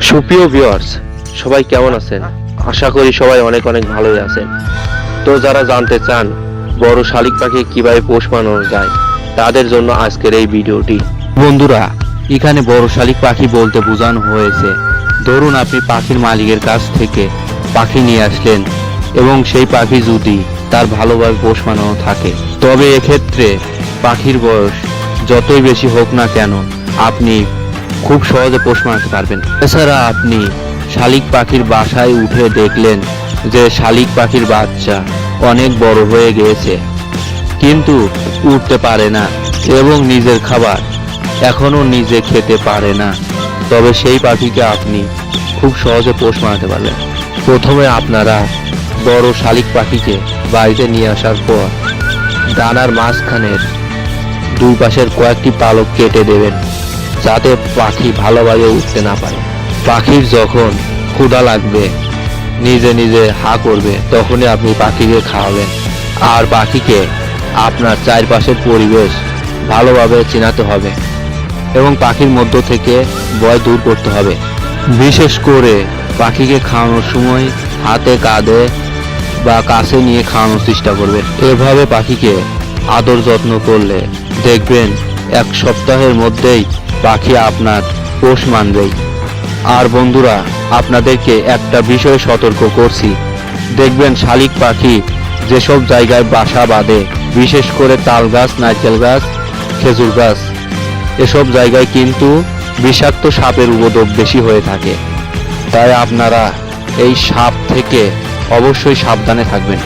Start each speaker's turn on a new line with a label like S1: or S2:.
S1: সুপ্রিয় ভিউয়ার্স, সবাই কেমন আছেন? আশা করি সবাই অনেক অনেক ভালোই আছেন। তো যারা জানতে চান বড় শালিক পাখি কিভাবে পোষ মানানো যায়, তাদের জন্য আজকের এই ভিডিওটি।
S2: বন্ধুরা, এখানে বড় শালিক পাখি বলতে বোঝানো হয়েছে, ধরুন আপনি পাখির মালিকের কাছ থেকে পাখি নিয়ে আসলেন এবং সেই পাখি যদি তার ভালোভাবে পোষ মানানো থাকে, তবে এক্ষেত্রে পাখির বয়স যতই বেশি হোক না কেন আপনি খুব সহজে পোষ মানাতে পারবেন। এছাড়া আপনি শালিক পাখির বাসায় উঠে দেখলেন যে শালিক পাখির বাচ্চা অনেক বড় হয়ে গিয়েছে, কিন্তু উঠতে পারে না এবং নিজের খাবার এখনো নিজে খেতে পারে না, তবে সেই পাখিকে আপনি খুব সহজে পোষ মানাতে পারবেন। প্রথমে আপনারা বড় শালিক পাখিকে বাড়িতে নিয়ে আসার পর ডানার মাঝখানের দুই পাশের কয়েকটি পালক কেটে দেবেন, যাতে পাখি ভালোভাবে উঠতে না পারে। পাখির যখন ক্ষুধা লাগবে, নিজে নিজে হা করবে, তখনই আপনি পাখিকে খাওয়াবেন। আর পাখিকে আপনার চারপাশের পরিবেশ ভালোভাবে চেনাতে হবে এবং পাখির মধ্য থেকে ভয় দূর করতে হবে। বিশেষ করে পাখিকে খাওয়ানোর সময় হাতে কাঁধে বা কাছে নিয়ে খাওয়ানোর চেষ্টা করবেন। এভাবে পাখিকে আদর যত্ন করলে দেখবেন এক সপ্তাহের মধ্যেই পাখি আপনার পোষ মানবেই। আর বন্ধুরা, আপনাদেরকে একটা বিষয়ে সতর্ক করছি, দেখবেন শালিক পাখি যেসব জায়গায় বাসা বাঁধে, বিশেষ করে তাল গাছ, নারকেল গাছ, খেজুর গাছ, এসব জায়গায় কিন্তু বিষাক্ত সাপের উপদ্রব বেশি হয়ে থাকে। তাই আপনারা এই সাপ থেকে অবশ্যই সাবধানে থাকবেন।